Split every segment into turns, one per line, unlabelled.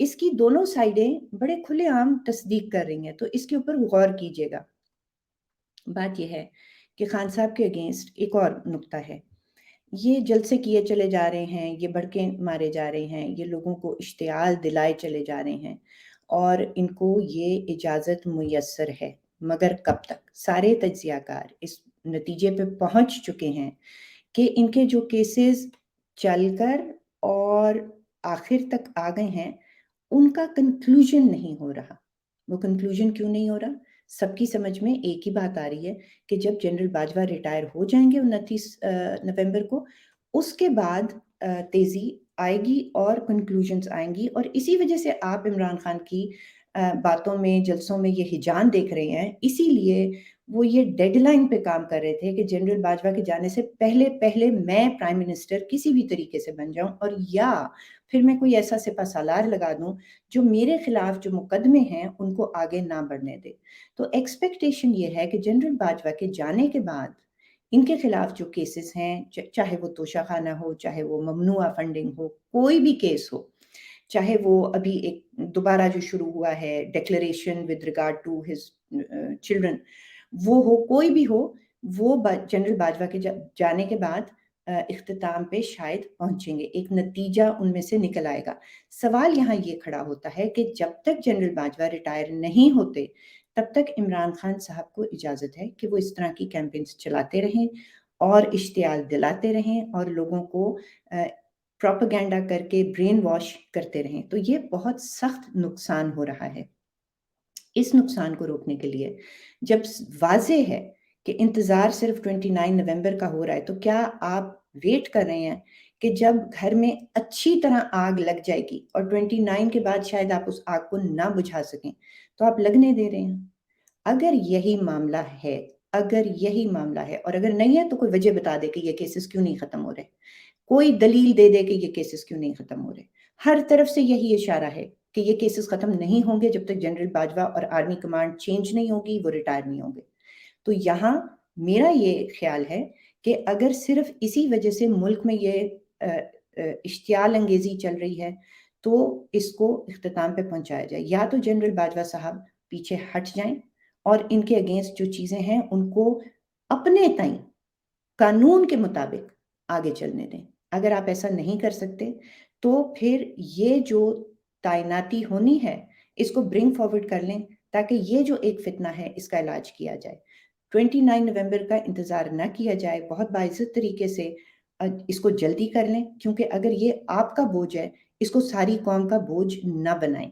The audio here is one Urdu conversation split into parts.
اس کی دونوں سائڈیں بڑے کھلے عام تصدیق کر رہی ہیں، تو اس کے اوپر غور کیجیے گا۔ بات یہ ہے کہ خان صاحب کے اگینسٹ ایک اور نکتہ ہے، یہ جلسے کیے چلے جا رہے ہیں، یہ بھڑکے مارے جا رہے ہیں، یہ لوگوں کو اشتعال دلائے چلے جا رہے ہیں، اور ان کو یہ اجازت میسر ہے، مگر کب تک؟ سارے تجزیہ کار اس نتیجے پہ پہنچ چکے ہیں کہ ان کے جو کیسز چل کر اور آخر تک آ گئے ہیں، ان کا کنکلوژن نہیں ہو رہا۔ وہ کنکلوژن کیوں نہیں ہو رہا؟ سب کی سمجھ میں ایک ہی بات آ رہی ہے کہ جب جنرل باجوہ ریٹائر ہو جائیں گے 29 نومبر کو، اس کے بعد تیزی آئے گی اور کنکلوژنز آئیں گی، اور اسی وجہ سے آپ عمران خان کی باتوں میں، جلسوں میں یہ ہجان دیکھ رہے ہیں۔ اسی لیے وہ یہ ڈیڈ لائن پہ کام کر رہے تھے کہ جنرل باجوہ کے جانے سے پہلے میں پرائم منسٹر کسی بھی طریقے سے بن جاؤں، اور یا پھر میں کوئی ایسا سپہ سالار لگا دوں جو میرے خلاف جو مقدمے ہیں ان کو آگے نہ بڑھنے دے۔ تو ایکسپیکٹیشن یہ ہے کہ جنرل باجوہ کے جانے کے بعد ان کے خلاف جو کیسز ہیں، چاہے وہ توشہ خانہ ہو، چاہے وہ ممنوعہ فنڈنگ ہو، کوئی بھی کیس ہو، چاہے وہ ابھی ایک دوبارہ جو شروع ہوا ہے declaration with regard to his children, وہ ہو، کوئی بھی ہو، وہ جنرل باجوہ کے جانے کے بعد اختتام پہ شاید پہنچیں گے، ایک نتیجہ ان میں سے نکل آئے گا۔ سوال یہاں یہ کھڑا ہوتا ہے کہ جب تک جنرل باجوہ ریٹائر نہیں ہوتے تب تک عمران خان صاحب کو اجازت ہے کہ وہ اس طرح کی کیمپینز چلاتے رہیں اور اشتعال دلاتے رہیں اور لوگوں کو پروپیگنڈا کر کے برین واش کرتے رہیں۔ تو یہ بہت سخت نقصان ہو رہا ہے۔ اس نقصان کو روکنے کے لیے جب واضح ہے کہ انتظار صرف 29 نومبر کا ہو رہا ہے، تو کیا آپ ویٹ کر رہے ہیں کہ جب گھر میں اچھی طرح آگ لگ جائے گی اور 29 کے بعد شاید آپ اس آگ کو نہ بجھا سکیں تو آپ لگنے دے رہے ہیں؟ اگر یہی معاملہ ہے، اور اگر نہیں ہے تو کوئی وجہ بتا دے کہ یہ کیسز کیوں نہیں ختم ہو رہے، کوئی دلیل دے دے کہ یہ کیسز کیوں نہیں ختم ہو رہے۔ ہر طرف سے یہی اشارہ ہے کہ یہ کیسز ختم نہیں ہوں گے جب تک جنرل باجوہ اور آرمی کمانڈ چینج نہیں ہوگی، وہ ریٹائر نہیں ہوں گے۔ تو یہاں میرا یہ خیال ہے کہ اگر صرف اسی وجہ سے ملک میں یہ اشتعال انگیزی چل رہی ہے تو اس کو اختتام پہ پہنچایا جائے، یا تو جنرل باجوہ صاحب پیچھے ہٹ جائیں اور ان کے اگینسٹ جو چیزیں ہیں ان کو اپنے تئیں قانون کے مطابق آگے چلنے دیں۔ اگر آپ ایسا نہیں کر سکتے تو پھر یہ جو تعیناتی ہونی ہے اس کو برنگ فارورڈ کر لیں تاکہ یہ جو ایک فتنہ ہے اس کا علاج کیا جائے۔ 29 نومبر کا انتظار نہ کیا جائے، بہت باعزت طریقے سے اس کو جلدی کر لیں، کیونکہ اگر یہ آپ کا بوجھ ہے اس کو ساری قوم کا بوجھ نہ بنائیں۔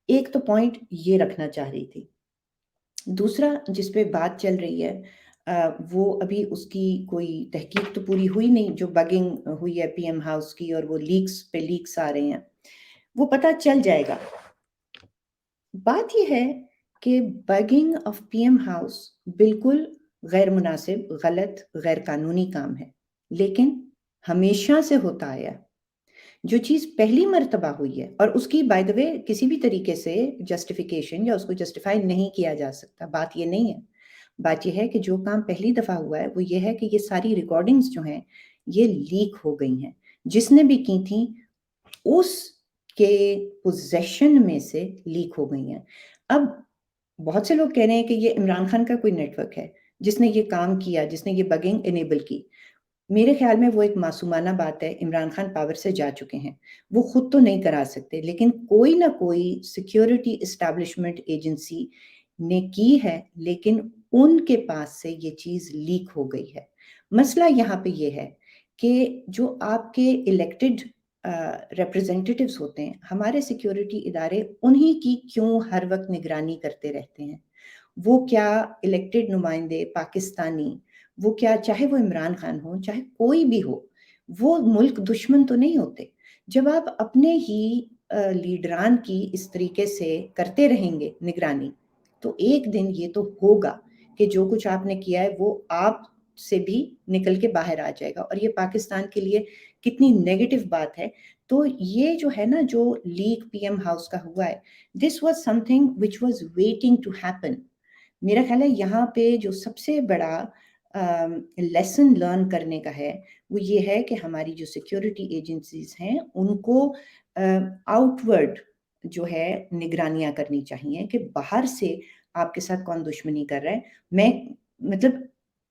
ایک تو پوائنٹ یہ رکھنا چاہ رہی تھی۔ دوسرا جس پہ بات چل رہی ہے وہ ابھی اس کی کوئی تحقیق تو پوری ہوئی نہیں، جو بگنگ ہوئی ہے پی ایم ہاؤس کی اور وہ لیکس پہ لیکس آ رہے ہیں، وہ پتہ چل جائے گا۔ بات یہ ہے کہ bugging of P M house بالکل غیر مناسب، غلط، غیر قانونی کام ہے، لیکن ہمیشہ سے ہوتا آیا۔ جو چیز پہلی مرتبہ ہوئی ہے اور اس کی بائی دا وے کسی بھی طریقے سے جسٹیفیکیشن یا اس کو جسٹیفائی نہیں کیا جا سکتا، بات یہ نہیں ہے۔ بات یہ ہے کہ جو کام پہلی دفعہ ہوا ہے وہ یہ ہے کہ یہ ساری ریکارڈنگز جو ہیں یہ لیک ہو گئی ہیں، جس نے بھی کی تھیں اس کے پوزیشن میں سے لیک ہو گئی ہیں۔ اب بہت سے لوگ کہہ رہے ہیں کہ یہ عمران خان کا کوئی نیٹ ورک ہے جس نے یہ کام کیا، جس نے یہ بگنگ انیبل کی۔ میرے خیال میں وہ ایک معصومانہ بات ہے۔ عمران خان پاور سے جا چکے ہیں، وہ خود تو نہیں کرا سکتے، لیکن کوئی نہ کوئی سیکیورٹی اسٹیبلشمنٹ ایجنسی نے کی ہے، لیکن ان کے پاس سے یہ چیز لیک ہو گئی ہے۔ مسئلہ یہاں پہ یہ ہے کہ جو آپ کے الیکٹڈ ریپرزینٹیٹیوز ہوتے ہیں، ہمارے سیکیورٹی ادارے انہی کی کیوں ہر وقت نگرانی کرتے رہتے ہیں؟ وہ کیا الیکٹڈ نمائندے پاکستانی، وہ کیا چاہے وہ عمران خان ہو چاہے کوئی بھی ہو، وہ ملک دشمن تو نہیں ہوتے؟ جب آپ اپنے ہی لیڈران کی اس طریقے سے کرتے رہیں گے نگرانی تو ایک دن یہ تو ہوگا کہ جو کچھ آپ نے کیا ہے وہ آپ سے بھی نکل کے باہر آ جائے گا، اور یہ پاکستان کے لیے کتنی نیگیٹو بات ہے۔ تو یہ جو ہے نا، جو لیک پی ایم ہاؤس کا ہوا ہے، this was something which was waiting to happen. میرا خیال ہے یہاں پہ جو سب سے بڑا لیسن لرن کرنے کا ہے وہ یہ ہے کہ ہماری جو سیکیورٹی ایجنسیز ہیں ان کو آؤٹ ورڈ جو ہے نگرانیاں کرنی چاہیے کہ باہر سے آپ کے ساتھ کون دشمنی کر رہا ہے. میں مطلب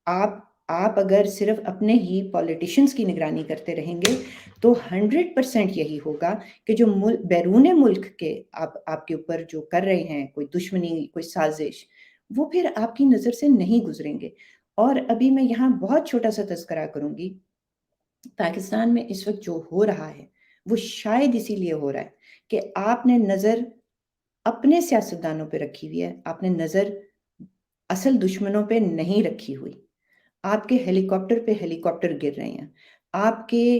آپ اگر صرف اپنے ہی پولیٹیشنز کی نگرانی کرتے رہیں گے تو 100% یہی ہوگا کہ جو بیرون ملک کے آپ کے اوپر جو کر رہے ہیں کوئی دشمنی، کوئی سازش، وہ پھر آپ کی نظر سے نہیں گزریں گے. اور ابھی میں یہاں بہت چھوٹا سا تذکرہ کروں گی. پاکستان میں اس وقت جو ہو رہا ہے وہ شاید اسی لیے ہو رہا ہے کہ آپ نے نظر اپنے سیاستدانوں پہ رکھی ہوئی ہے، آپ نے نظر اصل دشمنوں پہ نہیں رکھی ہوئی. آپ کے ہیلی کاپٹر گر رہے ہیں. آپ کے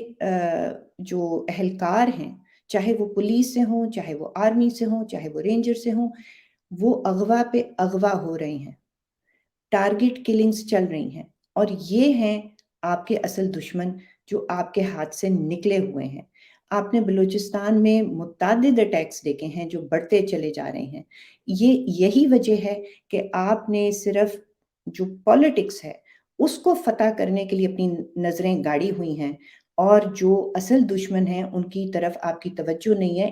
جو اہلکار ہیں، چاہے وہ پولیس سے ہوں، چاہے وہ آرمی سے ہوں، چاہے وہ رینجر سے ہوں، وہ اغوا پہ اغوا ہو رہے ہیں. ٹارگٹ کلنگز چل رہی ہیں اور یہ ہیں آپ کے اصل دشمن جو آپ کے ہاتھ سے نکلے ہوئے ہیں. آپ نے بلوچستان میں متعدد اٹیکس دیکھے ہیں جو بڑھتے چلے جا رہے ہیں. یہی وجہ ہے کہ آپ نے صرف جو پالیٹکس ہے اس کو فتح کرنے کے لیے اپنی نظریں گاڑی ہوئی ہیں اور جو اصل دشمن ہیں ان کی طرف آپ کی توجہ نہیں ہے.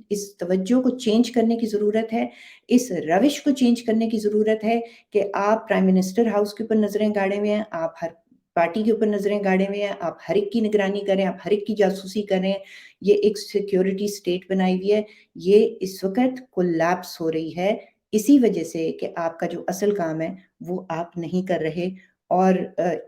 اس توجہ کو چینج کرنے کی ضرورت ہے، اس روش کو چینج کرنے کی ضرورت ہے کہ آپ پرائم منسٹر ہاؤس کے اوپر نظریں گاڑے ہوئے ہیں، آپ ہر پارٹی کے اوپر نظریں گاڑے ہوئے ہیں، آپ ہر ایک کی نگرانی کریں، آپ ہر ایک کی جاسوسی کریں. یہ ایک سیکیورٹی سٹیٹ بنائی ہوئی ہے. یہ اس وقت کولیپس ہو رہی ہے اسی وجہ سے کہ آپ کا جو اصل کام ہے وہ آپ نہیں کر رہے. اور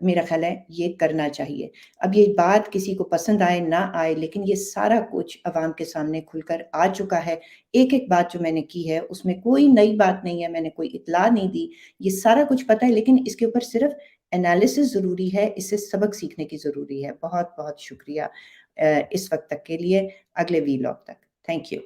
میرا خیال ہے یہ کرنا چاہیے. اب یہ بات کسی کو پسند آئے نہ آئے لیکن یہ سارا کچھ عوام کے سامنے کھل کر آ چکا ہے. ایک ایک بات جو میں نے کی ہے اس میں کوئی نئی بات نہیں ہے، میں نے کوئی اطلاع نہیں دی، یہ سارا کچھ پتہ ہے، لیکن اس کے اوپر صرف انالیسس ضروری ہے، اس سے سبق سیکھنے کی ضروری ہے. بہت بہت شکریہ اس وقت تک کے لیے. اگلے وی لاگ تک تھینک یو.